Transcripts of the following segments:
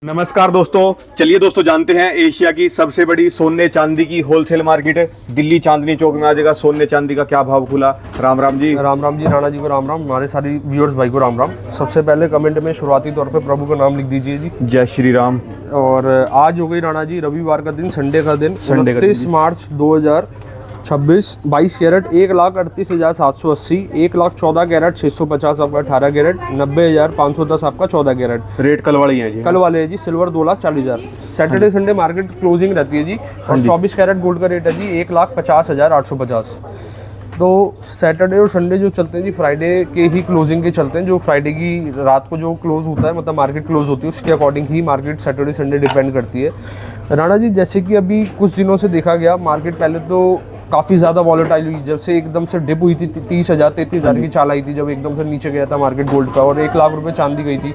नमस्कार दोस्तों, चलिए दोस्तों जानते हैं एशिया की सबसे बड़ी सोने चांदी की होलसेल मार्केट दिल्ली चांदनी चौक में आ जाएगा। सोने चांदी का क्या भाव खुला? राम राम जी। राम राम जी, राणा जी को राम राम, हमारे सारी व्यूअर्स भाई को राम राम। सबसे पहले कमेंट में शुरुआती तौर पे प्रभु का नाम लिख दीजिए जी। जय श्री राम। और आज हो गई राणा जी रविवार का दिन, संडे का दिन, संडे का दिन 29 मार्च 2026। 22 कैरेट 1,38,780, 1,14 कैरेट 650 आपका 18 कैरेट, 90,510 आपका 14 कैरेट। रेट कल वाले ही हैं जी। कल वाले है जी। Silver 2,40,000। Saturday Sunday market closing रहती है जी। और 24 कैरेट गोल्ड का रेट है जी 1,50,850। तो सैटरडे और संडे जो चलते हैं जी, फ्राइडे के ही क्लोजिंग के चलते हैं। जो फ्राइडे की रात को जो क्लोज होता है, मतलब मार्केट क्लोज होती है, उसके अकॉर्डिंग ही मार्केट सैटरडे संडे डिपेंड करती है। राणा जी, जैसे कि अभी कुछ दिनों से देखा गया, मार्केट पहले तो काफ़ी ज़्यादा वॉलेटाइल हुई, जब से एकदम से डिप हुई थी 30,000 33,000 की चाल आई थी, जब एकदम से नीचे गया था मार्केट गोल्ड का, और 1 लाख रुपए चांदी गई थी।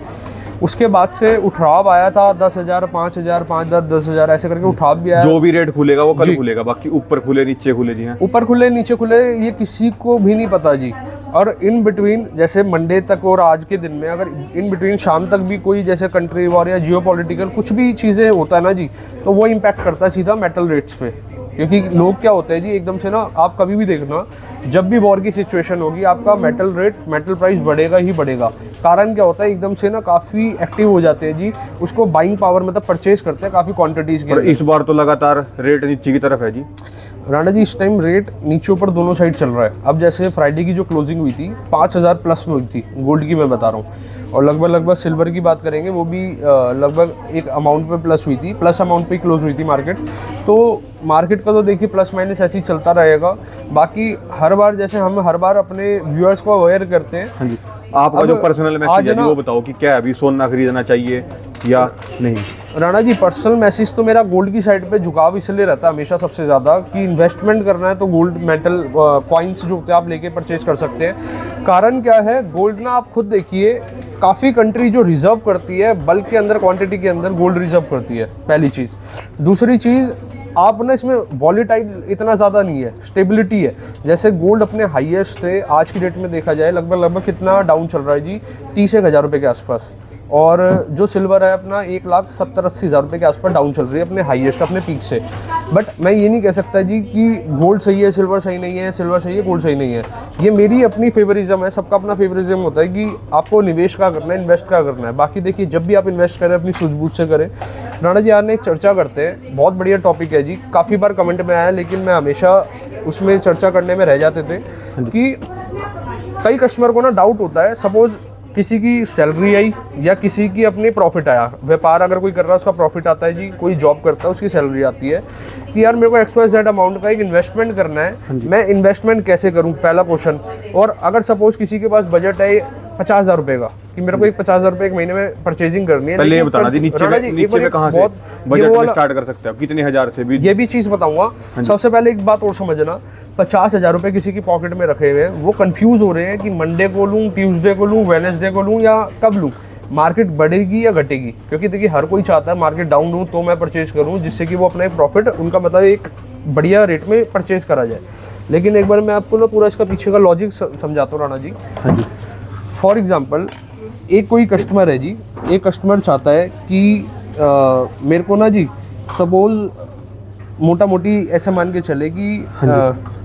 उसके बाद से उठाव आया था 10,000 5,000 5,000 10,000 ऐसे करके उठाव भी आया। जो भी रेट खुलेगा वो कल खुलेगा, बाकी ऊपर खुले नीचे खुले जी हैं। ऊपर खुले नीचे खुले ये किसी को भी नहीं पता जी। और इन बिटवीन जैसे मंडे तक और आज के दिन में, अगर इन बिटवीन शाम तक भी कोई जैसे कंट्री वॉर या जियोपॉलिटिकल कुछ भी चीज़ें होता है ना जी, तो वो इम्पैक्ट करता है सीधा मेटल रेट्स पे। क्योंकि लोग क्या होते हैं जी, एकदम से ना, आप कभी भी देखना, जब भी वॉर की सिचुएशन होगी, आपका मेटल रेट, मेटल प्राइस बढ़ेगा ही बढ़ेगा। कारण क्या होता है, एकदम से ना काफ़ी एक्टिव हो जाते हैं जी, उसको बाइंग पावर मतलब परचेज करते हैं काफ़ी क्वांटिटीज़ के। इस बार तो लगातार रेट नीचे की तरफ है जी। राणा जी, इस टाइम रेट नीचे ऊपर दोनों साइड चल रहा है। अब जैसे फ्राइडे की जो क्लोजिंग हुई थी 5,000 प्लस में हुई थी, गोल्ड की मैं बता रहा हूँ। और लगभग सिल्वर की बात करेंगे, वो भी लगभग एक अमाउंट पे प्लस हुई थी, प्लस अमाउंट पे क्लोज हुई थी मार्केट। तो मार्केट का तो देखिए प्लस माइनस ऐसे ही चलता रहेगा। बाकी हर बार जैसे हम हर बार अपने व्यूअर्स को अवेयर करते हैं। हाँ जी, आपका जो पर्सनल मैसेज है वो बताओ कि क्या अभी सोना खरीदना चाहिए या नहीं? राणा जी, पर्सनल मैसेज तो मेरा गोल्ड की साइड पे झुकाव इसलिए रहता है हमेशा सबसे ज़्यादा कि इन्वेस्टमेंट करना है तो गोल्ड मेटल कॉइन्स जो होते हैं आप लेके परचेज कर सकते हैं। कारण क्या है, गोल्ड ना आप खुद देखिए, काफ़ी कंट्री जो रिजर्व करती है बल्क के अंदर, क्वांटिटी के अंदर गोल्ड रिजर्व करती है, पहली चीज़। दूसरी चीज़, आप ना इसमें वॉलेटाइल इतना ज़्यादा नहीं है, स्टेबिलिटी है। जैसे गोल्ड अपने हाईएस्ट थे, आज की डेट में देखा जाए लगभग कितना डाउन चल रहा है जी, 30,000 रुपये के आसपास। और जो सिल्वर है अपना 1,70,000-80,000 रुपये के आसपास डाउन चल रही है अपने हाईएस्ट, अपने पीक से। बट मैं ये नहीं कह सकता जी कि गोल्ड सही है सिल्वर सही नहीं है, सिल्वर सही है गोल्ड सही नहीं है। ये मेरी अपनी फेवरिज्म है, सबका अपना फेवरिज्म होता है कि आपको निवेश क्या करना है, इन्वेस्ट क्या करना है। बाकी देखिए, जब भी आप इन्वेस्ट करें अपनी सूझबूझ से करें। राणा जी, आज एक चर्चा करते हैं, बहुत बढ़िया टॉपिक है जी, काफ़ी बार कमेंट में आया, लेकिन मैं हमेशा उसमें चर्चा करने में रह जाते थे कि कई कस्टमर को ना डाउट होता है, सपोज किसी की सैलरी आई या किसी की अपनी प्रॉफिट आया, व्यापार अगर कोई कर रहा है उसका प्रॉफिट आता है जी, कोई जॉब करता है उसकी सैलरी आती है, कि यार मेरे को XYZ अमाउंट का एक इन्वेस्टमेंट करना है, मैं इन्वेस्टमेंट कैसे करूं, पहला क्वेश्चन। और अगर सपोज किसी के पास बजट है 50,000 रुपये का, कि मेरे को एक 50,000 रुपये एक महीने में परचेजिंग करनी है, पहले ये बताना जी, नीचे में कहाँ से बजट में स्टार्ट कर सकते हैं, कितने हजार से भी? ये भी चीज़ बताऊंगा। सबसे पहले एक बात और समझना, 50,000 रुपये किसी की पॉकेट में रखे हुए हैं, वो कंफ्यूज हो रहे हैं कि मंडे को लूँ, ट्यूसडे को लूँ, वेडनेसडे को लूँ, या कब लूँ, मार्केट बढ़ेगी या घटेगी। क्योंकि देखिए, हर कोई चाहता है मार्केट डाउन हो तो मैं परचेज करूँ, जिससे कि वो अपना प्रॉफिट, उनका मतलब एक बढ़िया रेट में परचेज करा जाए। लेकिन एक बार मैं आपको ना पूरा इसका पीछे का लॉजिक समझाता हूँ राणा जी। हाँ जी। फॉर एग्जाम्पल, एक कोई कस्टमर है जी, एक कस्टमर चाहता है कि मेरे को ना जी, सपोज मोटा मोटी ऐसा मान के चले कि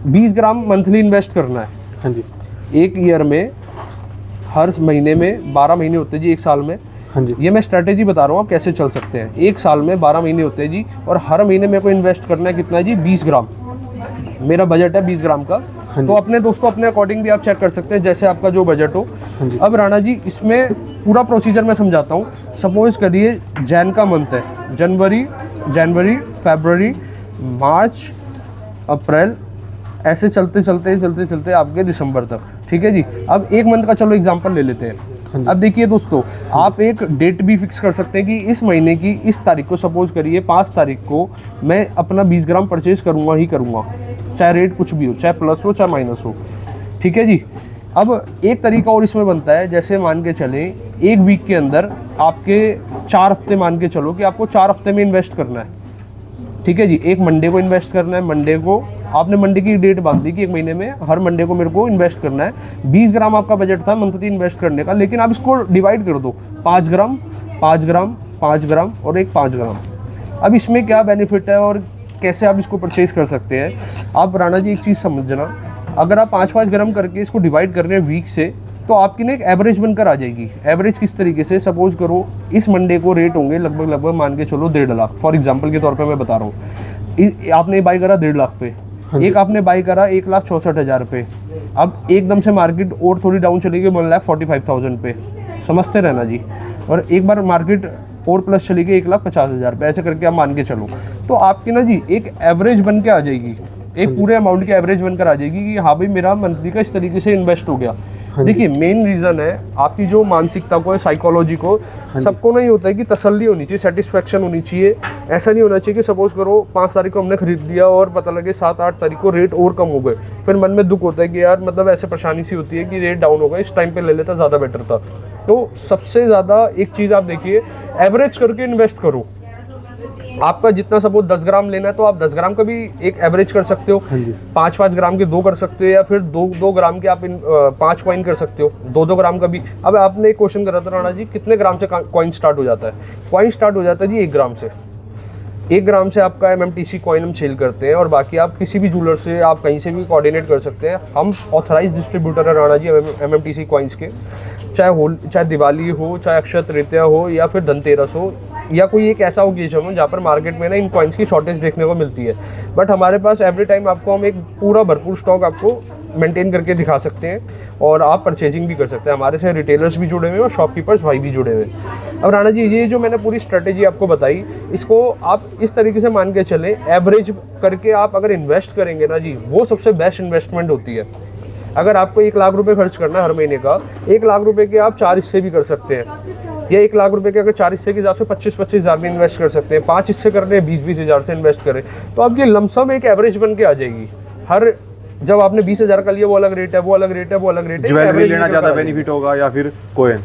20 ग्राम मंथली इन्वेस्ट करना है। हाँ जी। एक ईयर में, हर महीने में 12 महीने होते हैं जी, एक साल में। हाँ जी। ये मैं स्ट्रैटेजी बता रहा हूँ आप कैसे चल सकते हैं। एक साल में 12 महीने होते हैं जी, और हर महीने मेरे को इन्वेस्ट करना है कितना है जी, 20 ग्राम। मेरा बजट है 20 ग्राम का। तो अपने दोस्तों, अपने अकॉर्डिंग भी आप चेक कर सकते हैं, जैसे आपका जो बजट हो। अब राणा जी, इसमें पूरा प्रोसीजर मैं समझाता हूँ। सपोज करिए जैन का मंथ है, जनवरी, फरवरी, मार्च, अप्रैल, ऐसे चलते आपके दिसंबर तक, ठीक है जी। अब एक मंथ का चलो एग्जांपल ले लेते हैं। अब देखिए दोस्तों, आप एक डेट भी फिक्स कर सकते हैं कि इस महीने की इस तारीख को, सपोज करिए 5 तारीख को, मैं अपना 20 ग्राम परचेज करूँगा ही करूँगा, चाहे रेट कुछ भी हो, चाहे प्लस हो चाहे माइनस हो, ठीक है जी। अब एक तरीका और इसमें बनता है, जैसे मान के चले एक वीक के अंदर आपके 4 हफ्ते, मान के चलो कि आपको 4 हफ्ते में इन्वेस्ट करना है, ठीक है जी। एक मंडे को इन्वेस्ट करना है, मंडे को आपने मंडे की डेट बांध दी कि एक महीने में हर मंडे को मेरे को इन्वेस्ट करना है। 20 ग्राम आपका बजट था मंथली इन्वेस्ट करने का, लेकिन आप इसको डिवाइड कर दो, 5 ग्राम, 5 ग्राम, 5 ग्राम और एक 5 ग्राम। अब इसमें क्या बेनिफिट है और कैसे आप इसको परचेज़ कर सकते हैं। आप राणा जी एक चीज़ समझना, अगर आप 5-5 ग्राम करके इसको डिवाइड कर रहे हैं वीक से, तो आपकी ना एक एवरेज बनकर आ जाएगी। एवरेज किस तरीके से, सपोज करो इस मंडे को रेट होंगे लगभग मान के चलो 1.5 लाख, फॉर एग्जांपल के तौर पे मैं बता रहा हूँ। आपने बाई करा 1.5 लाख पे, एक आपने बाई करा 1,64,000 पे। अब एकदम से मार्केट और थोड़ी डाउन चली गई 1,45,000 पे, समझते रहना जी। और एक बार मार्केट और प्लस चली गई 1,50,000 पे, ऐसे करके आप मान के चलो, तो आपकी ना जी एक एवरेज बन के आ जाएगी, एक पूरे अमाउंट की एवरेज बनकर आ जाएगी कि हाँ भाई मेरा मंथली का इस तरीके से इन्वेस्ट हो गया। देखिए मेन रीज़न है आपकी जो मानसिकता को, साइकोलॉजी को, सबको नहीं होता है कि तसल्ली होनी चाहिए, सेटिस्फेक्शन होनी चाहिए। ऐसा नहीं होना चाहिए कि सपोज करो 5 तारीख को हमने खरीद लिया और पता लगे 7-8 तारीख को रेट और कम हो गए, फिर मन में दुख होता है कि यार मतलब ऐसे परेशानी सी होती है कि रेट डाउन हो गया, इस टाइम पे ले लेता ज़्यादा बेटर था। तो सबसे ज़्यादा एक चीज़ आप देखिए, एवरेज करके इन्वेस्ट करो। आपका जितना सपोज 10 ग्राम लेना है तो आप 10 ग्राम का भी एक एवरेज कर सकते हो, 5-5 ग्राम के 2 कर सकते हो, या फिर 2 ग्राम के आप 5 कॉइन कर सकते हो, 2-2 ग्राम का भी। अब आपने एक क्वेश्चन करा था राणा जी, कितने ग्राम से कॉइन स्टार्ट हो जाता है? कॉइन स्टार्ट हो जाता है जी 1 ग्राम से। 1 ग्राम से आपका MMTC कॉइन हम सेल करते हैं, और बाकी आप किसी भी ज्वेलर से आप कहीं से भी कोऑर्डिनेट कर सकते हैं। हम ऑथराइज डिस्ट्रीब्यूटर है राणा जी MMTC कॉइन्स के, चाहे दिवाली हो, चाहे अक्षय तृतीया हो, या फिर धनतेरस हो, या कोई एक ऐसा ओकेजन हो जहाँ पर मार्केट में ना इन कॉइन्स की शॉर्टेज देखने को मिलती है। बट हमारे पास एवरी टाइम आपको हम एक पूरा भरपूर स्टॉक आपको मेंटेन करके दिखा सकते हैं, और आप परचेजिंग भी कर सकते हैं। हमारे से रिटेलर्स भी जुड़े हुए हैं और शॉपकीपर्स भाई भी जुड़े हुए हैं। अब राणा जी ये जो मैंने पूरी स्ट्रेटेजी आपको बताई, इसको आप इस तरीके से मान के चलें, एवरेज करके आप अगर इन्वेस्ट करेंगे ना जी, वो सबसे बेस्ट इन्वेस्टमेंट होती है। अगर आपको 1 लाख रुपए खर्च करना है हर महीने का, 1 लाख रुपए के आप 4 हिस्से भी कर सकते हैं, या 1 लाख रुपए के अगर 4 हिस्से के हिसाब से 25-25 हज़ार में इन्वेस्ट कर सकते हैं। 5 हिस्से कर रहे हैं 20-20 हज़ार से इन्वेस्ट करें, तो आपकी लमसम एक एवरेज बन के आ जाएगी। हर जब आपने 20 हज़ार का लिया, वो अलग रेट है, वो अलग रेट है, वो अलग रेट है। ज्वेलरी लेना ज़्यादा बेनिफिट होगा या फिर कॉइन?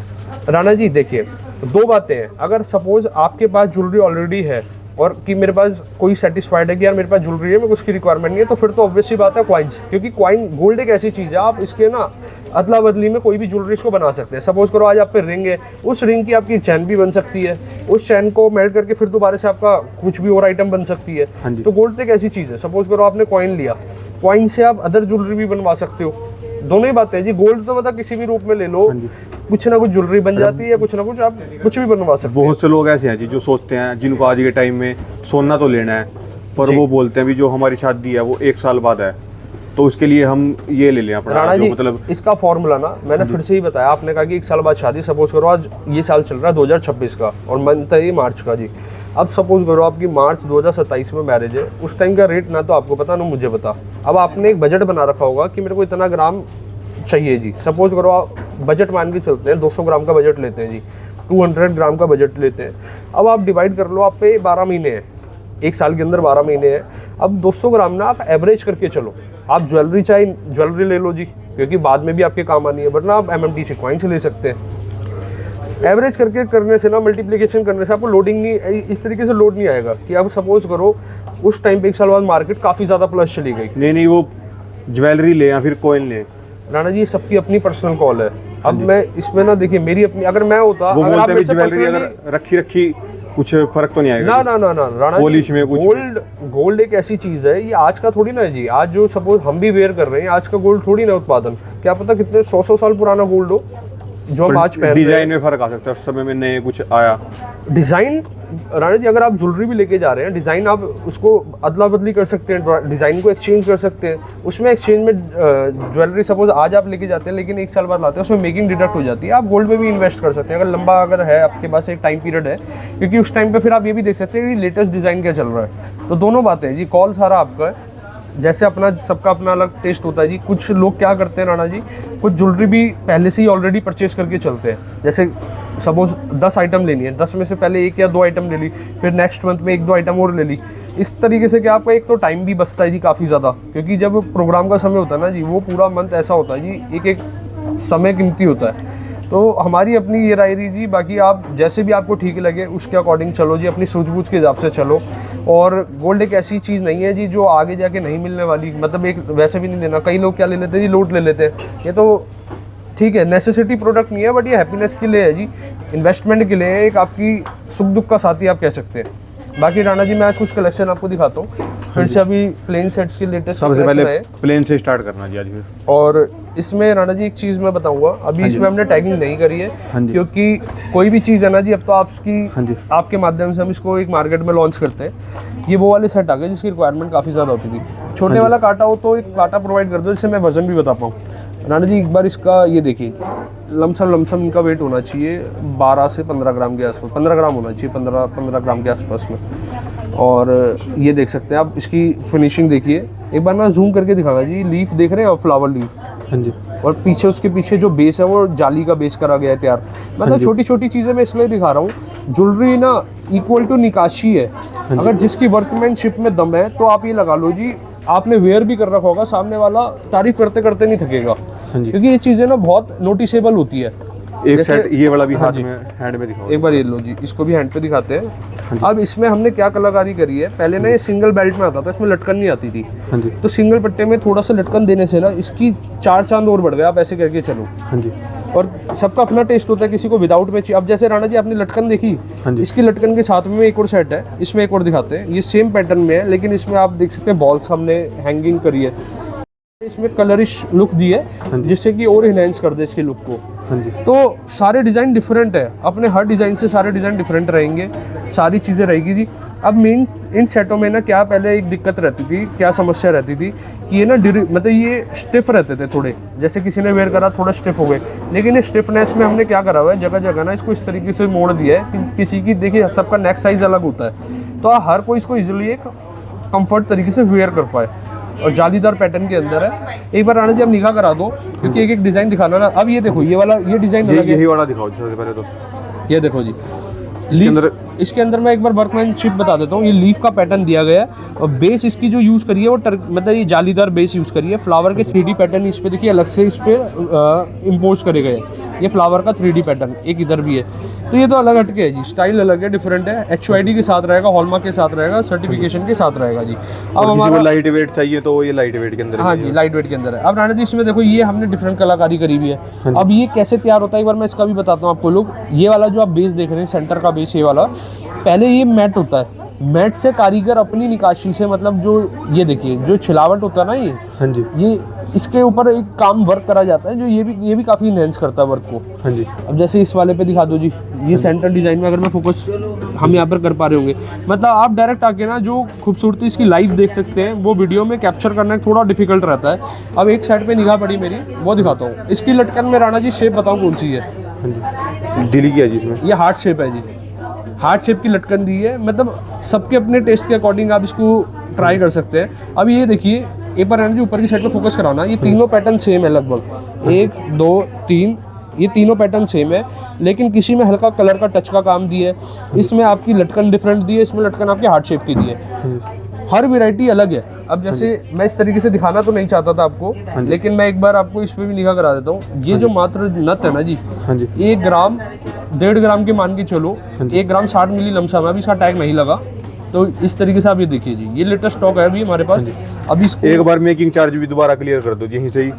राणा जी देखिए 2 बातें हैं। अगर सपोज आपके पास ज्वेलरी ऑलरेडी है और कि मेरे पास कोई सेटिस्फाइड है कि यार मेरे पास ज्वेलरी है, मेरे को उसकी रिक्वायरमेंट नहीं है, तो फिर तो ऑब्वियस सी बात है कॉइन्स, क्योंकि कॉइन गोल्ड एक ऐसी चीज़ है, आप इसके ना अदला बदली में कोई भी ज्वेलरी इसको बना सकते हैं। सपोज करो आज आप पे रिंग है, उस रिंग की आपकी चैन भी बन सकती है, उस चैन को मेल्ट करके फिर दोबारा से आपका कुछ भी और आइटम बन सकती है। तो गोल्ड एक ऐसी चीज़ है, सपोज करो आपने कॉइन लिया, कॉइन से आप अदर ज्वेलरी भी बनवा सकते हो। दोनों ही बातें हैं जी। गोल्ड तो मतलब किसी भी रूप में ले लो, कुछ ना कुछ ज्वेलरी बन जाती है, कुछ ना कुछ आप कुछ भी बनवा सकते हैं। बहुत से लोग ऐसे हैं जी जो सोचते हैं, जिनको आज के टाइम में सोना तो लेना है, पर वो बोलते हैं भी जो हमारी शादी है वो 1 साल बाद है, तो उसके लिए हम ये ले लें अपना। राणा जी मतलब इसका फॉर्मूला ना मैंने फिर से ही बताया, आपने कहा कि 1 साल बाद शादी, सपोज करो आज ये साल चल रहा है 2026 का और मंथ है ये मार्च का जी। अब सपोज करो आपकी मार्च 2027 में मैरिज है, उस टाइम का रेट ना तो आपको पता ना मुझे पता। अब आपने एक बजट बना रखा होगा कि मेरे को इतना ग्राम चाहिए जी। सपोज करो आप बजट मान के चलते हैं, 200 ग्राम का बजट लेते हैं जी, 200 ग्राम का बजट लेते हैं। अब आप डिवाइड कर लो, आप पे 12 महीने हैं, 1 साल के अंदर 12 महीने हैं। अब 200 ग्राम ना आप एवरेज करके चलो। आप ज्वेलरी चाहे ज्वेलरी ले लो जी, क्योंकि बाद में भी आपके काम आनी है, वरना आप MMTC कॉइन से ले सकते हैं। एवरेज करके करने से ना, मल्टीप्लिकेशन करने से आपको लोडिंग नहीं, इस तरीके से लोड नहीं आएगा कि आप सपोज करो उस टाइम पे 1 साल बाद मार्केट काफ़ी ज़्यादा प्लस चली गई। नहीं वो ज्वेलरी ले या फिर कॉइन ले, राणा जी सबकी अपनी पर्सनल कॉल है। अब मैं इसमें ना देखिए मेरी अपनी, अगर मैं होता, वो अगर बोलते हैं ज्वेलरी personally, अगर रखी कुछ फर्क तो नहीं आएगा। ना राणा पॉलिश में कुछ गोल्ड एक ऐसी चीज है, ये आज का थोड़ी ना है जी। आज जो सपोज हम भी वेयर कर रहे हैं, आज का गोल्ड थोड़ी ना उत्पादन, क्या पता कितने 100 साल पुराना गोल्ड हो जो हम आज पहन रहे हैं। डिजाइन में फर्क आ सकता है, उस समय में नए कुछ आया डिजाइन। राणा जी अगर आप ज्वेलरी भी लेके जा रहे हैं, डिजाइन आप उसको अदला बदली कर सकते हैं, डिजाइन को एक्सचेंज कर सकते हैं। उसमें एक्सचेंज में ज्वेलरी सपोज आज आप लेके जाते हैं लेकिन 1 साल बाद लाते हैं, उसमें मेकिंग डिडक्ट हो जाती है। आप गोल्ड में भी इन्वेस्ट कर सकते हैं अगर लंबा अगर है आपके पास एक टाइम पीरियड है, क्योंकि उस टाइम पे फिर आप ये भी देख सकते हैं कि लेटेस्ट डिजाइन क्या चल रहा है। तो दोनों बातें हैं जी, कॉल सारा आपका है। जैसे अपना सबका अपना अलग टेस्ट होता है जी। कुछ लोग क्या करते हैं राणा जी, कुछ ज्वेलरी भी पहले से ही ऑलरेडी परचेज करके चलते हैं। जैसे सपोज 10 आइटम लेनी है, 10 में से पहले 1 या 2 आइटम ले ली, फिर नेक्स्ट मंथ में 1-2 आइटम और ले ली। इस तरीके से क्या आपका एक तो टाइम भी बचता है जी काफ़ी ज़्यादा, क्योंकि जब प्रोग्राम का समय होता है ना जी, वो पूरा मंथ ऐसा होता है जी, एक समय कीमती होता है। तो हमारी अपनी ये राय रही जी। बाकी आप जैसे भी आपको ठीक लगे उसके अकॉर्डिंग चलो जी, अपनी सूझबूझ के हिसाब से चलो। और गोल्ड एक ऐसी चीज़ नहीं है जी जो आगे जाके नहीं मिलने वाली, मतलब एक वैसे भी नहीं देना। कई लोग क्या ले लेते हैं जी, लोट ले लेते हैं। ये तो ठीक है, नेसेसिटी प्रोडक्ट नहीं है, बट ये हैप्पीनेस के लिए है जी, इन्वेस्टमेंट के लिए है, एक आपकी सुख दुख का साथी आप कह सकते हैं। बाकी राणा जी मैं आज कुछ कलेक्शन आपको दिखाता हूँ, फिर से अभी प्लेन सेट्स की लेटेस्ट सबसे पहले प्लेन से स्टार्ट करना जी आज फिर। और इसमें राणा जी एक चीज़ मैं बताऊंगा, अभी इसमें हमने टैगिंग नहीं करी है, क्योंकि कोई भी चीज़ है ना जी, अब तो आपके माध्यम से हम इसको एक मार्केट में लॉन्च करते हैं। ये वो वाले सेट आ गए जिसकी रिक्वायरमेंट काफ़ी ज़्यादा होती थी। छोटे वाला कांटा हो तो एक कांटा प्रोवाइड कर दो जिससे मैं वजन भी बता पाऊँ। राणा जी एक बार इसका ये देखिए, लमसम इनका वेट होना चाहिए 12 से 15 ग्राम के आसपास, 15 ग्राम होना चाहिए, 15 ग्राम के आसपास में। और ये देख सकते हैं आप, इसकी फिनिशिंग देखिए एक बार मैं जूम करके दिखाऊंगा जी। लीफ देख रहे हैं आप, फ्लावर लीफ, हाँ जी। और पीछे उसके पीछे जो बेस है वो जाली का बेस करा गया है तैयार। मतलब छोटी छोटी चीज़ें मैं इसलिए दिखा रहा हूँ, ज्वेलरी ना इक्वल टू निकाशी है। अगर जिसकी वर्कमैनशिप में दम है तो आप ये लगा लो जी, आपने वेयर भी कर रखा होगा, सामने वाला तारीफ करते करते नहीं थकेगा, क्योंकि ये चीज़ें ना बहुत नोटिसेबल होती है। एक सेट ये वाला भी हाथ में, हैंड में दिखाओ एक बार, ये लो जी, इसको भी हैंड पे दिखाते हैं। अब इसमें हमने क्या कलाकारी करी है, पहले ना ये सिंगल बेल्ट में आता था, इसमें लटकन नहीं आती थी, तो सिंगल पट्टे में थोड़ा सा लटकन देने से ना इसकी 4 चांद और बढ़ गया, आप ऐसे करके चलो। हाँ जी। और सबका अपना टेस्ट होता है, किसी को विदाउट में चाहिए। अब जैसे राणा जी आपने लटकन देखी, इसकी लटकन के साथ में एक और सेट है, इसमें एक और दिखाते हैं। ये सेम पैटर्न में है, लेकिन इसमें आप देख सकते हैं बॉल्स हमने हैंगिंग करी है, इसमें कलरिश लुक दी है जिससे कि और इनहेंस कर दे इसके लुक को। हाँ जी। तो सारे डिज़ाइन डिफरेंट है, अपने हर डिज़ाइन से सारे डिज़ाइन डिफरेंट रहेंगे, सारी चीज़ें रहेगी जी। अब मेन इन सेटों में ना क्या पहले एक दिक्कत रहती थी, क्या समस्या रहती थी कि ये ना मतलब ये स्टिफ रहते थे थोड़े, जैसे किसी ने वेयर करा थोड़ा स्टिफ हो गए। लेकिन इस स्टिफनेस में हमने क्या करा हुआ है, जगह जगह ना इसको इस तरीके से मोड़ दिया है कि किसी की देखिए सबका नेक साइज़ अलग होता है, तो हर कोई इसको ईजिली एक कम्फर्ट तरीके से वेयर कर पाए, और जालीदार पैटर्न के अंदर है। एक बार राणा जी आप निगाह करा दो, क्योंकि एक एक डिज़ाइन दिखाना ना। अब ये देखो, ये वाला ये डिज़ाइन यही वाला दिखाओ सबसे पहले तो। ये देखो जी, इसके अंदर मैं एक बार वर्कमैनशिप बता देता हूँ। ये लीफ का पैटर्न दिया गया है, और बेस इसकी जो यूज़ करी है वो मतलब ये जालीदार बेस यूज़ करी है। फ्लावर के 3D पैटर्न इस पे देखिए अलग से इस पर इम्पोज करे गए। ये फ्लावर का 3D पैटर्न एक इधर भी है, तो ये तो अलग हटके है जी, स्टाइल अलग है, डिफरेंट है। HYD के साथ रहेगा, हॉलमार्क के साथ रहेगा, सर्टिफिकेशन के साथ रहेगा जी। अब हमारा लाइट वेट चाहिए तो ये लाइट वेट के अंदर, हाँ जी, लाइट वेट के अंदर है। अब राणा जी इसमें देखो, ये हमने डिफरेंट कलाकारी करी हुई है। अब ये कैसे तैयार होता है एक बार मैं इसका भी बताता हूँ आपको लोग। ये वाला जो आप बेस देख रहे हैं, सेंटर का बेस, ये वाला पहले ये मैट होता है, मैट से कारीगर अपनी निकाशी से, मतलब जो ये देखिए जो छिलावट होता है ना, ये हाँ जी, ये इसके ऊपर एक काम वर्क करा जाता है, जो ये भी काफ़ी इनहेंस करता है वर्क को। हाँ जी। अब जैसे इस वाले पे दिखा दो जी, ये सेंटर डिज़ाइन में अगर मैं फोकस हम यहाँ पर कर पा रहे होंगे, मतलब आप डायरेक्ट आके ना जो खूबसूरती इसकी लाइव देख सकते हैं, वो वीडियो में कैप्चर करना थोड़ा डिफिकल्ट रहता है। अब एक साइड पे निगाह पड़ी मेरी, वो दिखाता हूँ। इसकी लटकन में राणा जी शेप बताऊँ कौन सी है? हाँ जी, दिल की है जी इसमें, ये हार्ट शेप है जी, हार्ट शेप की लटकन दी है। मतलब सबके अपने टेस्ट के अकॉर्डिंग आप इसको ट्राई कर सकते हैं। अब ये देखिए, एक बार एनर्जी ऊपर की साइड पे फोकस कराना, ये तीनों पैटर्न सेम है लगभग, 1 2 3, ये तीनों पैटर्न सेम है, लेकिन किसी में हल्का कलर का टच का काम दिया है, इसमें आपकी लटकन डिफरेंट दी है, इसमें लटकन आपकी हार्ट शेप की दी है। हर वैरायटी अलग है। अब जैसे मैं इस तरीके से दिखाना तो नहीं चाहता था आपको, लेकिन मैं एक बार आपको इस पे भी निगाह करा देता हूँ। ये जो मात्र नत है ना जी, 1 ग्राम 1.5 ग्राम के मान के चलो, 1 ग्राम 60 मिली लमसम है, अभी इसका टैग नहीं लगा। तो इस तरीके से आप ये देखिए जी, ये लेटेस्ट स्टॉक है अभी हमारे पास। अभी इसको एक बार मेकिंग चार्ज भी दोबारा क्लियर कर दो यहीं से ही,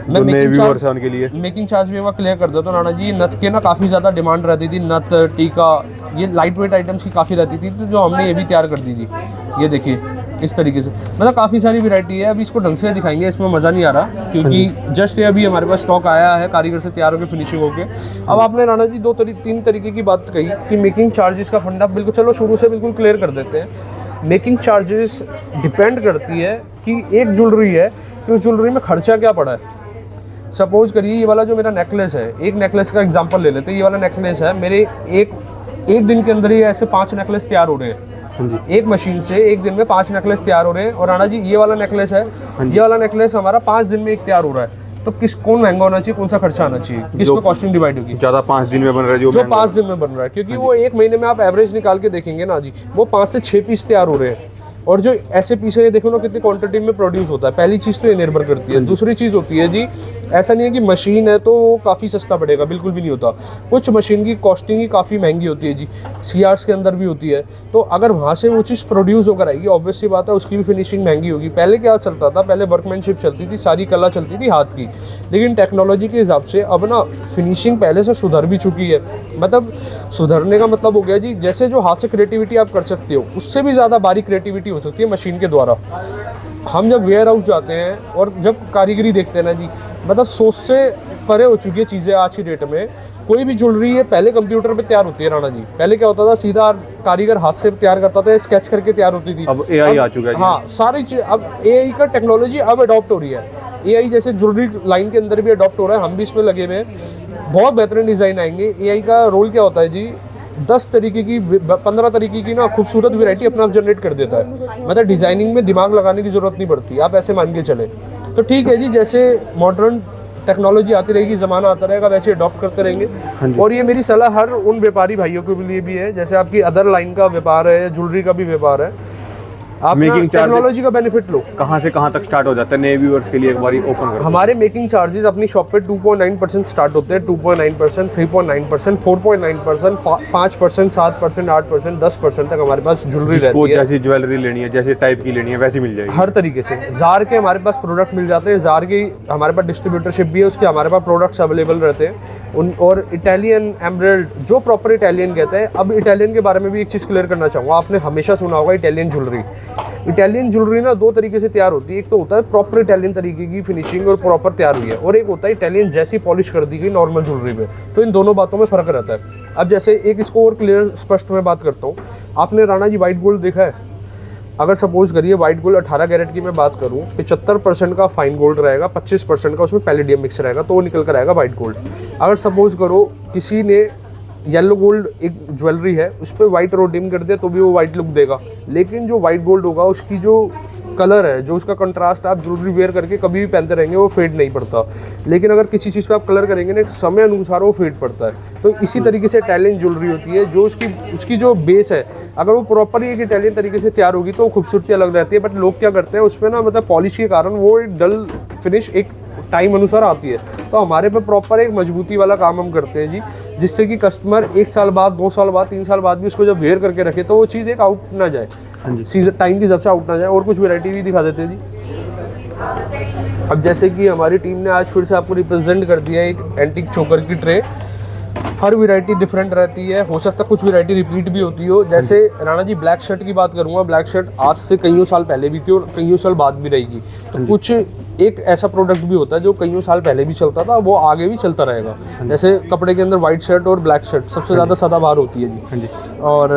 जो नए व्यूअर्स हैं उनके लिए मेकिंग चार्ज भी मैं क्लियर कर देता हूँ। राणा जी नथ के ना काफ़ी ज़्यादा डिमांड रहती थी, नथ टीका ये लाइट वेट आइटम्स की काफ़ी रहती थी, तो जो हमने ये भी तैयार कर दी थी। ये देखिए इस तरीके से, मतलब काफ़ी सारी वैरायटी है। अभी इसको ढंग से दिखाएंगे, इसमें मज़ा नहीं आ रहा, क्योंकि जस्ट ये अभी हमारे पास स्टॉक आया है, कारीगर से तैयार होकर फिनिशिंग होके। अब आपने राणा जी 3 तरीके की बात कही कि मेकिंग चार्जेस का फंडा, बिल्कुल चलो शुरू से बिल्कुल क्लियर कर देते हैं। मेकिंग चार्जेस डिपेंड करती है कि एक ज्वेलरी है कि उस ज्वेलरी में खर्चा क्या पड़ा है। सपोज करिए ये वाला जो मेरा नेकलेस है, एक नेकलेस का एग्जांपल ले लेते हैं। ये वाला नेकलेस है मेरे, एक दिन के अंदर ही ऐसे 5 नेकलेस तैयार हो रहे हैं। एक मशीन से एक दिन में 5 नेकलेस तैयार हो रहे हैं। और राणा जी ये वाला नेकलेस है, ये वाला नेकलेस हमारा 5 दिन में एक तैयार हो रहा है। तो कौन महंगा होना चाहिए, कौन सा खर्चा आना चाहिए, किस पे कॉस्टिंग डिवाइड होगी? ज़्यादा 5 दिन में बन रहा है, जो 5 दिन में बन रहा है, क्योंकि वो 1 महीने में आप एवरेज निकाल के देखेंगे ना जी, वो 5 से 6 पीस तैयार हो रहे हैं। और जो ऐसे पीस है, ये देखो ना कितनी क्वांटिटी में प्रोड्यूस होता है। पहली चीज़ तो ये निर्भर करती है। दूसरी चीज़ होती है जी, ऐसा नहीं है कि मशीन है तो काफ़ी सस्ता पड़ेगा, बिल्कुल भी नहीं होता। कुछ मशीन की कॉस्टिंग ही काफ़ी महंगी होती है जी, CRs के अंदर भी होती है। तो अगर वहाँ से वो चीज़ प्रोड्यूस होकर आएगी, ऑब्वियस सी बात है उसकी भी फिनिशिंग महंगी होगी। पहले क्या चलता था, पहले वर्कमैनशिप चलती थी, सारी कला चलती थी हाथ की। लेकिन टेक्नोलॉजी के हिसाब से अब ना फिनिशिंग पहले से सुधर भी चुकी है। मतलब सुधरने का मतलब हो गया जी, जैसे जो हाथ से क्रिएटिविटी आप कर सकते हो उससे भी ज़्यादा बारीक क्रिएटिविटी हो सकती है मशीन के द्वारा। हम जब वेयर हाउस जाते हैं और जब कारीगरी देखते हैं ना जी, मतलब सोच से परे हो चुकी है चीज़ें आज की डेट में। कोई भी ज्वेलरी है पहले कंप्यूटर पे तैयार होती है राणा जी। पहले क्या होता था, सीधा कारीगर हाथ से तैयार करता था, स्केच करके तैयार होती थी। अब एआई आ चुका है जी। हाँ, सारी चीज अब एआई का टेक्नोलॉजी अब अडॉप्ट हो रही है। एआई जैसे ज्वेलरी लाइन के अंदर भी अडॉप्ट हो रहा है, हम भी इसमें लगे हुए हैं। बहुत बेहतरीन डिज़ाइन आएंगे। एआई का रोल क्या होता है जी, 10 तरीके की 15 तरीके की ना खूबसूरत वैरायटी अपने आप जनरेट कर देता है। मतलब डिज़ाइनिंग में दिमाग लगाने की ज़रूरत नहीं पड़ती, आप ऐसे मान के चले। तो ठीक है जी, जैसे मॉडर्न टेक्नोलॉजी आती रहेगी, ज़माना आता रहेगा, वैसे अडॉप्ट करते रहेंगे। और ये मेरी सलाह हर उन व्यापारी भाइयों के लिए भी है, जैसे आपकी अदर लाइन का व्यापार है या ज्वेलरी का भी व्यापार है, आप मेकिंग टेक्नोलॉजी का बेनिफिट लो। कहाँ से कहाँ तक स्टार्ट हो जाता है, नए व्यूअर्स के लिए एक बार ओपन करो। हमारे मेकिंग चार्जेस अपनी शॉप पे 2.9% स्टार्ट होते हैं। 2.9%, 3.9%, 4.9%, 5%, 7%, 8%, 10% तक हमारे पास ज्वेलरी जिसको रहती है। जैसी ज्वेलरी लेनी है, जैसे टाइप की लेनी है, वैसी मिल जाएगी हर तरीके से जार के हमारे पास प्रोडक्ट मिल जाते हैं। जार की हमारे पास डिस्ट्रीब्यूटरशिप भी है, उसके हमारे पास प्रोडक्ट्स अवेलेबल रहते हैं और इटालियन एमराल्ड, जो प्रॉपर इटालियन कहते हैं। अब इटालियन के बारे में भी एक चीज़ क्लियर करना चाहूँगा, आपने हमेशा सुना होगा इटालियन ज्वेलरी। इटालियन ज्वेलरी ना 2 तरीके से तैयार होती है। एक तो होता है प्रॉपर इटालियन तरीके की फिनिशिंग और प्रॉपर तैयार हुई है, और एक होता है इटालियन जैसी पॉलिश कर दी गई नॉर्मल ज्वेलरी पे। तो इन दोनों बातों में फ़र्क रहता है। अब जैसे एक इसको और क्लियर स्पष्ट में बात करता हूँ, आपने राणा जी वाइट गोल्ड देखा है? अगर सपोज करिए वाइट गोल्ड 18 कैरेट की मैं बात करूँ, 75% का फाइन गोल्ड रहेगा, 25% का उसमें पैलेडियम मिक्स रहेगा, तो वो निकल कर आएगा वाइट गोल्ड। अगर सपोज करो किसी ने येलो गोल्ड एक ज्वेलरी है, उस पर वाइट रोडियम कर दिया तो भी वो वाइट लुक देगा, लेकिन जो वाइट गोल्ड होगा उसकी जो कलर है, जो उसका कंट्रास्ट, आप ज्वेलरी वेयर करके कभी भी पहनते रहेंगे वो फेड नहीं पड़ता। लेकिन अगर किसी चीज़ पे आप कलर करेंगे ना, समय अनुसार वो फेड पड़ता है। तो इसी तरीके से इटालियन ज्वेलरी होती है, जो उसकी जो बेस है, अगर वो प्रॉपर एक इटालियन तरीके से तैयार होगी तो खूबसूरती अलग रहती है। बट लोग क्या करते हैं उसमें ना, मतलब पॉलिश के कारण वो एक डल फिनिश एक टाइम अनुसार आती है। तो हमारे पे प्रॉपर एक मजबूती वाला काम हम करते हैं जी, जिससे कि कस्टमर 1 साल बाद, 2 साल बाद, 3 साल बाद भी उसको जब वेयर करके रखे तो वो चीज़ एक आउट ना जाए, सीजन टाइम की हिसाब से आउट ना जाए। और कुछ वैरायटी भी दिखा देते हैं जी। अब जैसे कि हमारी टीम ने आज फिर से आपको रिप्रेजेंट कर दिया एक एंटीक चोकर की ट्रे। हर वैरायटी डिफरेंट रहती है, हो सकता है कुछ वैरायटी रिपीट भी होती हो। जैसे राणा जी ब्लैक शर्ट की बात करूँगा, ब्लैक शर्ट आज से कईयों साल पहले भी थी और कईयों साल बाद भी रहेगी। तो कुछ एक ऐसा प्रोडक्ट भी होता है जो कईयों साल पहले भी चलता था, वो आगे भी चलता रहेगा। जैसे कपड़े के अंदर वाइट शर्ट और ब्लैक शर्ट सबसे ज़्यादा सदाबहार होती है जी। और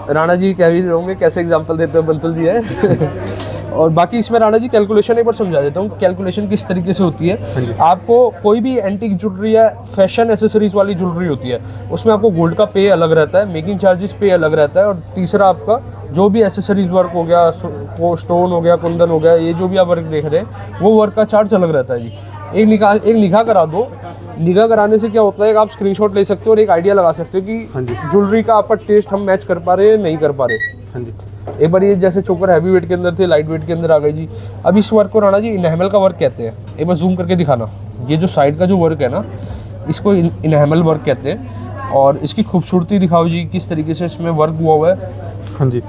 राणा जी कह भी रहोगे कैसे एग्जाम्पल देते हैं, बंसल जी है। और बाकी इसमें राणा जी कैलकुलेशन एक बार समझा देता हूँ, कैलकुलेशन किस तरीके से होती है। आपको कोई भी एंटीक ज्वेलरी या फैशन एसेसरीज वाली ज्वेलरी होती है, उसमें आपको गोल्ड का पे अलग रहता है, मेकिंग चार्जेस पे अलग रहता है, और तीसरा आपका जो भी एसेसरीज वर्क हो गया, स्टोन हो गया, कुंदन हो गया, ये जो भी आप वर्क देख रहे हैं वो वर्क का चार्ज अलग रहता है जी। एक निगाह करा दो। निगाह कराने से क्या होता है, आप स्क्रीनशॉट ले सकते हो और एक आइडिया लगा सकते हो कि ज्वेलरी का आपका टेस्ट हम मैच कर पा रहे हैं नहीं कर पा रहे। हाँ जी। एक बार ये जैसे चोकर हैवी वेट के अंदर थे, लाइट वेट के अंदर आ गई जी। अब इस वर्क को राणा जी इनहेमल का वर्क कहते हैं। एक बार जूम करके दिखाना, ये जो साइड का जो वर्क है ना, इसको इनहेमल वर्क कहते हैं। और इसकी खूबसूरती दिखाओ जी, किस तरीके से इसमें वर्क हुआ हुआ है। हाँ जी,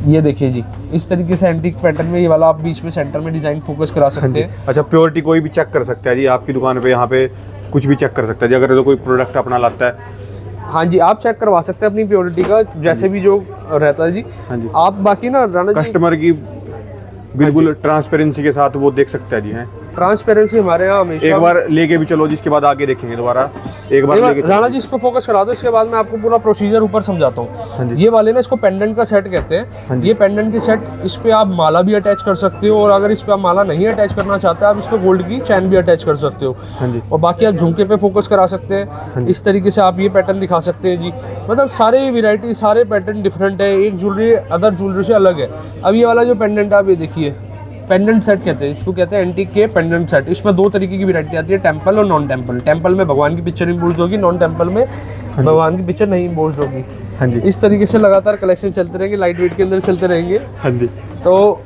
ये देखिए जी, इस तरीके से एंटीक पैटर्न में ये वाला आप बीच में सेंटर में डिजाइन फोकस करा सकते हैं। अच्छा, प्योरिटी कोई भी चेक कर सकता है जी आपकी दुकान पे, यहाँ पे कुछ भी चेक कर सकता है जी, अगर तो कोई प्रोडक्ट अपना लाता है। हाँ जी, आप चेक करवा सकते हैं अपनी प्योरिटी का, जैसे भी जो रहता है जी। हाँ जी। आप बाकी ना राणा जी कस्टमर की बिल्कुल ट्रांसपेरेंसी के साथ वो देख सकता है जी। हैं ट्रांसपेरेंसी हमारे यहाँ हमेशा। एक बार लेके भी चलो, जिसके बाद आगे देखेंगे दोबारा। एक बार राणा जी इस पर फोकस करा दो, इसके बाद मैं आपको पूरा प्रोसीजर ऊपर समझाता हूँ। ये वाले ना इसको पेंडेंट का सेट कहते हैं। ये पेंडेंट की सेट, इस पे आप माला भी अटैच कर सकते हो, और अगर इस पे आप माला नहीं अटैच करना चाहते आप इस पे गोल्ड की चैन भी अटैच कर सकते हो। और बाकी आप झुमके पे फोकस करा सकते हैं। इस तरीके से आप ये पैटर्न दिखा सकते हैं जी। मतलब सारे वैरायटी, सारे पैटर्न डिफरेंट है, एक ज्वेलरी अदर ज्वेलरी से अलग है। अब ये वाला जो पेंडेंट आप ये देखिए, पेंडेंट सेट कहते हैं इसको, कहते हैं एंटीक के पेंडेंट सेट। इसमें 2 तरीके की वैरायटी आती है, टेम्पल और नॉन टेम्पल। टेम्पल में भगवान की पिक्चर इम्पोज्ड होगी, नॉन टेम्पल में भगवान की पिक्चर नहीं इम्पोज्ड होगी। हाँ जी। इस तरीके से लगातार कलेक्शन चलते रहेंगे, लाइट वेट के अंदर चलते रहेंगे। हाँ जी। तो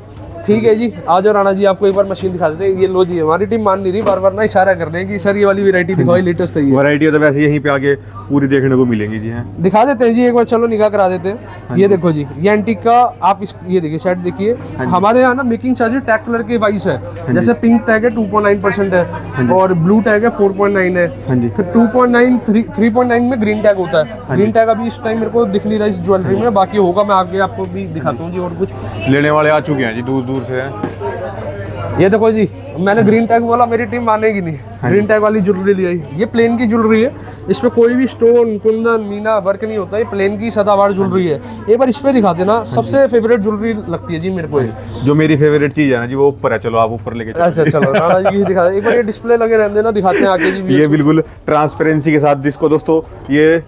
ठीक है जी, आ जाओ राणा जी, आपको एक बार मशीन दिखा देते हैं। ये लो जी, हमारी टीम मान नहीं रही, बार बार ना इशारा कर रहे हैं कि सर ये वाली वैरायटी दिखाओ, लेटेस्ट है ये। वैरायटी तो वैसे यहीं पे आगे पूरी देखने को मिलेंगी जी। हैं दिखा देते हैं जी एक बार, चलो निगाह करा देते हैं। ये देखो जी, ये एंटीक का आप ये देखिए सेट देखिए। हमारे यहाँ ना मेकिंग चार्जेस टैग कलर के वाइज है, जैसे पिंक टैग है 2.9% है, और ब्लू टैग है 4.9 है, फिर 2.9 3.9 में ग्रीन टैग होता है। ग्रीन टैग अभी इस टाइम मेरे को दिख नहीं रहा इस ज्वेलरी में, बाकी होगा, मैं आगे आपको भी दिखाता हूँ जी। और कुछ लेने वाले आ चुके हैं जी, दूर दूर से हैं। ये देखो जी, मैंने ग्रीन टैग बोला, मेरी टीम मानेगी नहीं, ग्रीन टैग वाली ज्वेलरी ली आई। ये प्लेन की ज्वेलरी है, इसमें कोई भी स्टोन, कुंदन, मीना वर्क नहीं होता है, प्लेन की सदाबहार ज्वेलरी है। एक बार इस पे दिखा देना, सबसे फेवरेट ज्वेलरी लगती है जी मेरे को। जो मेरी फेवरेट चीज है ना जी, वो ऊपर है, चलो आप ऊपर लेके चलो। अच्छा चलो राणा जी की दिखा दे एक बार, ये डिस्प्ले लगे रहने देना, दिखाते हैं आगे जी। ये बिल्कुल ट्रांसपेरेंसी के साथ, जिसको दोस्तों ये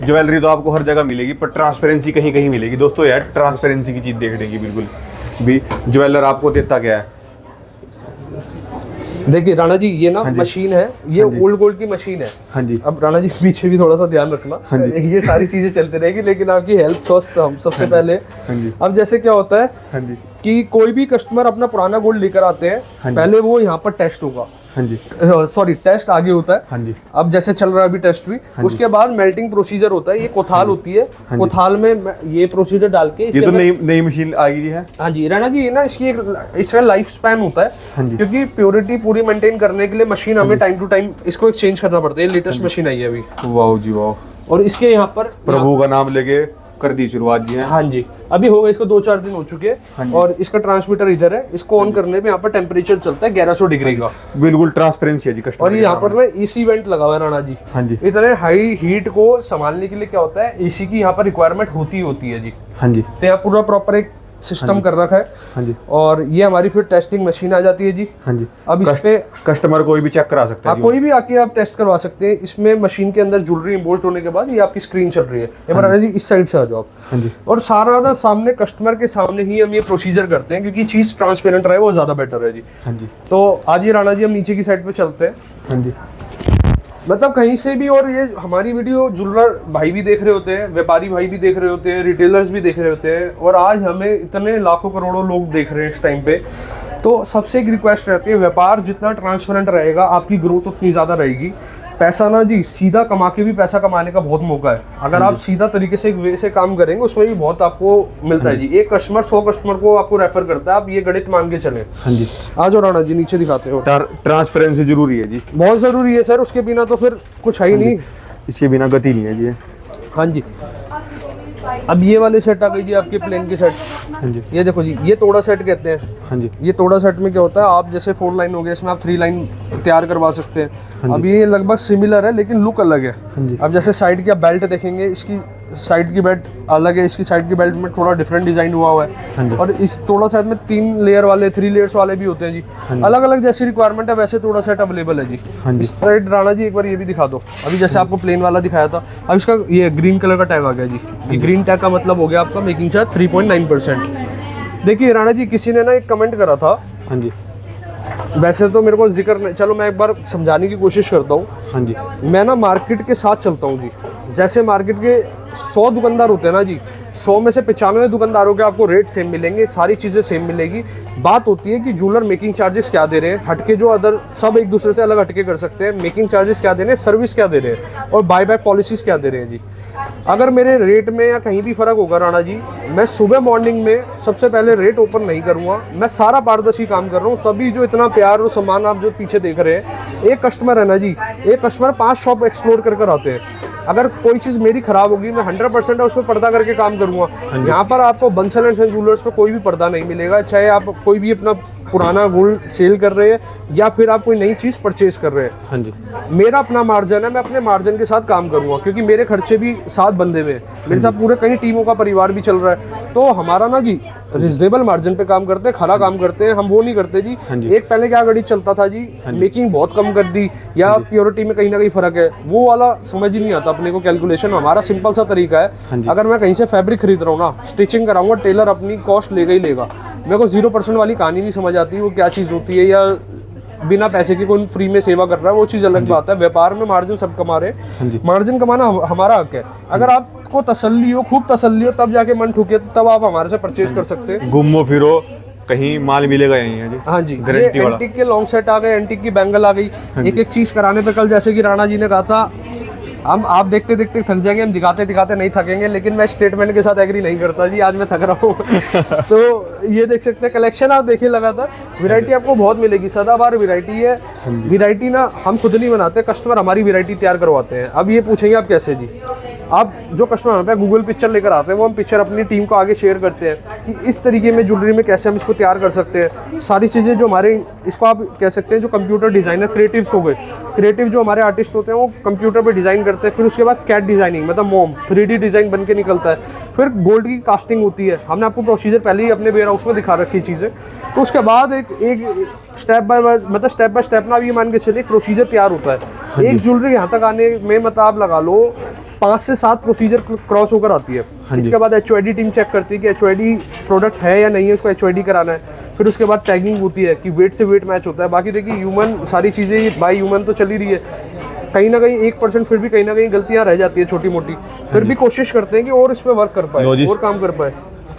ज्वेलरी तो आपको हर जगह मिलेगी, पर ट्रांसपेरेंसी कहीं कहीं मिलेगी दोस्तों। यार ट्रांसपेरेंसी की चीज देख देंगे बिल्कुल भी, ज्वेलर आपको देता क्या है। देखिए राणा जी, ये ना मशीन है, ये ओल्ड गोल्ड की मशीन है। हाँ जी। अब राणा जी पीछे भी थोड़ा सा ध्यान रखना, ये सारी चीजें चलती रहेगी, लेकिन आपकी हेल्थ स्वस्थ हम सबसे पहले। अब जैसे क्या होता है कि कोई भी कस्टमर अपना पुराना गोल्ड लेकर आते हैं, पहले वो यहाँ पर टेस्ट होगा। हाँ जी, सॉरी टेस्ट आगे होता है। हाँ जी। अब जैसे चल रहा है अभी टेस्ट भी, उसके बाद मेल्टिंग प्रोसीजर होता है, ये कोथाल होती है। कोथाल में ये प्रोसीजर डाल के, ये तो नई मशीन आ गई है। हाँ जी राणा जी, ये ना इसकी इसका लाइफ स्पैन होता है, क्योंकि प्योरिटी पूरी मेंटेन करने के लिए मशीन हमें टाइम टू टाइम इसको एक्सचेंज करना पड़ता है। लेटेस्ट मशीन आई है अभी। वाह जी वाह। और इसके यहाँ पर प्रभु का नाम लेके कर दी शुरुआत जी। हाँ जी, अभी हो गए इसको 2-4 दिन हो चुके हैं। और इसका ट्रांसमीटर इधर है, इसको ऑन करने पे यहाँ पर टेम्परेचर चलता है 1100 डिग्री का। बिल्कुल ट्रांसपेरेंसी है जी कस्टमर। और यहाँ पर में एसी वेंट लगा हुआ है राणा जी। हाँ जी। इतने हाई हीट को संभालने के लिए क्या होता है, एसी की यहाँ पर रिक्वायरमेंट होती है जी। हाँ जी। तो यहाँ पूरा प्रॉपर एक सिस्टम कर रखा है। हाँ जी। और ये हमारी फिर टेस्टिंग मशीन आ जाती है जी। हाँ जी। अब इस पे कस्टमर कोई भी चेक करा सकता है। कोई भी आके आप टेस्ट करवा सकते हैं। इसमें मशीन के अंदर ज्वेलरी इम्पोज्ड होने के बाद ये आपकी स्क्रीन चल रही है। ये राणा जी इस साइड से आ जाओ आप। हाँ जी। और सारा ना सामने कस्टमर के सामने ही हम ये प्रोसीजर करते हैं, क्योंकि चीज ट्रांसपेरेंट रहे, वो ज्यादा बेटर है जी। हाँ जी। तो आज ये राणा जी हम नीचे की साइड पे चलते हैं। हाँ जी। मतलब कहीं से भी, और ये हमारी वीडियो ज्वेलर भाई भी देख रहे होते हैं, व्यापारी भाई भी देख रहे होते हैं, रिटेलर्स भी देख रहे होते हैं, और आज हमें इतने लाखों करोड़ों लोग देख रहे हैं इस टाइम पे। तो सबसे एक रिक्वेस्ट रहती है, व्यापार जितना ट्रांसपेरेंट रहेगा आपकी ग्रोथ उतनी ज़्यादा रहेगी। पैसा ना जी, सीधा कमा के भी पैसा कमाने का बहुत मौका है। अगर आप सीधा तरीके से एक वे से काम करेंगे, उसमें भी बहुत आपको मिलता है जी। एक कस्टमर 100 कस्टमर को आपको रेफर करता है, आप ये गणित मान के चले। हाँ जी। आ जाओ राणा जी, नीचे दिखाते हो। ट्रांसपेरेंसी जरूरी है जी, बहुत ज़रूरी है सर, उसके बिना तो फिर कुछ है ही नहीं। इसके बिना गति नहीं है जी। हाँ जी। अब ये वाले सेट आ गई जी आपके प्लेन के सेट। हाँ जी। ये देखो जी, ये तोड़ा सेट कहते हैं। हाँ जी। ये तोड़ा सेट में क्या होता है, आप जैसे 4 लाइन हो गया, इसमें आप 3 लाइन तैयार करवा सकते हैं। अब ये लगभग सिमिलर है, लेकिन लुक अलग है। हाँ जी। अब जैसे साइड की आप बेल्ट देखेंगे, इसकी साइड की बेल्ट अलग है, इसकी साइड की बेल्ट में थोड़ा डिफरेंट डिजाइन हुआ हुआ हाँ है। जी। और इस तोड़ा सेट में 3 लेयर वाले, 3 लेयर्स वाले भी होते हैं जी। अलग अलग जैसी रिक्वायरमेंट है वैसे तोड़ा सेट अवेलेबल है जी। हाँ जी। इस साइड राणा जी एक बार ये भी दिखा दो। अभी जैसे आपको प्लेन वाला दिखाया था, अब इसका ये ग्रीन कलर का टैग आ गया जी। ये ग्रीन टैग का मतलब हो गया आपका मेकिंग चार्ज 3.9%। देखिए राणा जी, किसी ने ना एक कमेंट करा था। हाँ जी। वैसे तो मेरे को जिक्र नहीं, चलो मैं एक बार समझाने की कोशिश करता हूँ। हाँ जी। मैं ना मार्केट के साथ चलता हूँ जी। जैसे मार्केट के 100 दुकानदार होते हैं ना जी, 100 में से 95 दुकानदारों के आपको रेट सेम मिलेंगे, सारी चीज़ें सेम मिलेगी। बात होती है कि ज्वेलर मेकिंग चार्जेस क्या दे रहे हैं, हटके जो अदर सब एक दूसरे से अलग हटके कर सकते हैं। मेकिंग चार्जेस क्या दे रहे हैं, सर्विस क्या दे रहे हैं, और बाय बैक पॉलिसीज क्या दे रहे हैं जी। अगर मेरे रेट में या कहीं भी फर्क होगा राणा जी, मैं सुबह मॉर्निंग में सबसे पहले रेट ओपन नहीं करूँगा। मैं सारा पारदर्शी काम कर रहा हूँ, तभी जो इतना प्यार और सम्मान आप जो पीछे देख रहे हैं। एक कस्टमर है ना जी, एक कस्टमर 5 शॉप एक्सप्लोर कर आते हैं। अगर कोई चीज़ मेरी खराब होगी, मैं 100% उसमें पर्दा करके काम करूँगा। यहाँ पर आपको बंसल एंड सन ज्वेलर्स पे कोई भी पर्दा नहीं मिलेगा, चाहे आप कोई भी अपना पुराना गोल्ड सेल कर रहे हैं या फिर आप कोई नई चीज़ परचेज कर रहे हैं। हाँ जी। मेरा अपना मार्जिन है, मैं अपने मार्जिन के साथ काम करूँगा, क्योंकि मेरे खर्चे भी 7 बंदे में, मेरे साथ पूरे कई टीमों का परिवार भी चल रहा है। तो हमारा ना जी रिजनेबल मार्जिन पे काम करते हैं, खरा काम करते हैं, हम वो नहीं करते जी। एक पहले क्या गणित चलता था जी, मेकिंग बहुत कम कर दी या प्योरिटी में कहीं ना कहीं फर्क है, वो वाला समझ ही नहीं आता अपने को कैलकुलेशन। हमारा सिंपल सा तरीका है, अगर मैं कहीं से फैब्रिक खरीद रहा हूँ ना, स्टिचिंग कराऊंगा, टेलर अपनी कॉस्ट लेगा ही लेगा। मेरे को 0% वाली कहानी नहीं समझ आती, वो क्या चीज़ होती है, या बिना पैसे की कोई फ्री में सेवा कर रहा है, वो चीज़ अलग बात है। व्यापार में मार्जिन सब कमा रहे हैं, मार्जिन कमाना हमारा हक है। अगर आपको तसल्ली हो, खूब तसल्ली हो, तब जाके मन ठुके, तब आप हमारे से परचेज कर सकते हैं। घूमो फिरो कहीं माल मिलेगा यहीं है जी। हाँ जी, ये गारंटी वाला। एंटीक के लॉन्ग सेट आ गए, एंटीक की बैंगल आ गई। एक एक चीज कराने पे कल जैसे कि राणा जी ने कहा था, हम आप देखते देखते थक जाएंगे, हम दिखाते दिखाते नहीं थकेंगे, लेकिन मैं स्टेटमेंट के साथ एग्री नहीं करता जी, आज मैं थक रहा हूँ। तो ये देख सकते हैं, कलेक्शन आप देखिए लगातार, वैरायटी आपको बहुत मिलेगी, सदाबहार वैरायटी है। वैरायटी ना हम खुद नहीं बनाते, कस्टमर हमारी वैरायटी तैयार करवाते हैं। अब ये पूछेंगे आप कैसे जी, आप जो कस्टमर हमारे गूगल पिक्चर लेकर आते हैं, वो हम पिक्चर अपनी टीम को आगे शेयर करते हैं कि इस तरीके में ज्वेलरी में कैसे हम इसको तैयार कर सकते हैं। सारी चीज़ें जो हमारे, इसको आप कह सकते हैं जो कंप्यूटर डिज़ाइनर क्रिएटिव्स हो गए, क्रिएटिव जो हमारे आर्टिस्ट होते हैं वो कंप्यूटर पे डिज़ाइन करते हैं। फिर उसके बाद कैट डिज़ाइनिंग, मतलब मोम 3D डिज़ाइन बन के निकलता है। फिर गोल्ड की कास्टिंग होती है, हमने आपको प्रोसीजर पहले ही अपने वेयर हाउस में दिखा रखी चीज़ें। तो उसके बाद एक स्टेप बाय स्टेप ना, आप ये मान के चलिए प्रोसीजर तैयार होता है। एक ज्वेलरी यहाँ तक आने में मतलब आप लगा लो 5 से 7 प्रोसीजर क्रॉस होकर आती है। इसके बाद HOD टीम चेक करती है कि HOD प्रोडक्ट है या नहीं है, उसको HOD कराना है। फिर उसके बाद टैगिंग होती है कि वेट से वेट मैच होता है। बाकी देखिए ह्यूमन सारी चीज़ें बाय ह्यूमन तो चली रही है, कहीं ना कहीं 1% फिर भी कहीं ना कहीं गलतियां रह जाती है छोटी मोटी, फिर भी कोशिश करते हैं कि और इस पे वर्क कर पाए और काम कर पाए।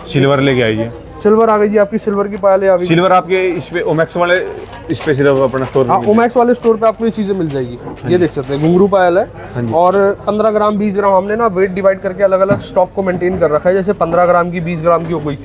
सिल्वर लेके आइए, सिल्वर आ गई जी, आपकी सिल्वर की पायल आ गई। सिल्वर आपके इस पे ओमैक्स वाले इस पे सिर्फ अपना स्टोर हाँ, ओमैक्स वाले स्टोर पे आपको ये चीज़ें मिल जाएगी। ये देख सकते हैं घुंघरू पायल है, और 15 ग्राम 20 ग्राम हमने ना वेट डिवाइड करके अलग अलग स्टॉक को मेंटेन कर रखा है। जैसे 15 ग्राम की 20 ग्राम की हो गई,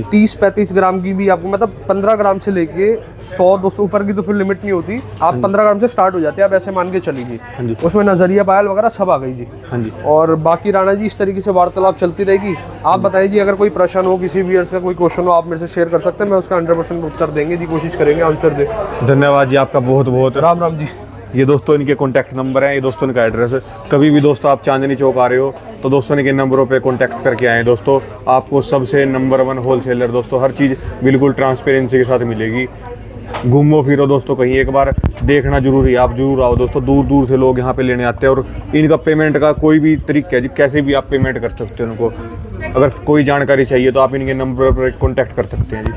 30-35 ग्राम की भी आपको, मतलब 15 ग्राम से लेके 100-200 ऊपर की तो फिर लिमिट नहीं होती, आप 15 ग्राम से स्टार्ट हो जाते हैं, आप ऐसे मान के चलिए। उसमें नजरिया पायल वगैरह सब आ गई जी। और बाकी राणा जी इस तरीके से वार्तालाप चलती रहेगी। आप बताइए जी, अगर कोई प्रश्न हो, किसी व्यूअर्स का कोई क्वेश्चन हो, आप मेरे से शेयर कर सकते हैं, मैं उसका 100% उत्तर देंगे जी, कोशिश करेंगे आंसर दे। धन्यवाद जी आपका बहुत बहुत। राम राम जी। ये दोस्तों इनके कॉन्टैक्ट नंबर हैं, ये दोस्तों इनका एड्रेस है। कभी भी दोस्तों आप चांदनी चौक आ रहे हो तो दोस्तों इनके नंबरों पे कॉन्टैक्ट करके आएँ दोस्तों, आपको सबसे नंबर 1 होलसेलर दोस्तों, हर चीज़ बिल्कुल ट्रांसपेरेंसी के साथ मिलेगी। घूमो फिरो दोस्तों, कहीं एक बार देखना जरूरी है, आप जरूर आओ दोस्तों, दूर दूर से लोग यहाँ पे लेने आते हैं। और इनका पेमेंट का कोई भी तरीका है जी, कैसे भी आप पेमेंट कर सकते हो उनको। अगर कोई जानकारी चाहिए तो आप इनके नंबर पर कॉन्टैक्ट कर सकते हैं जी।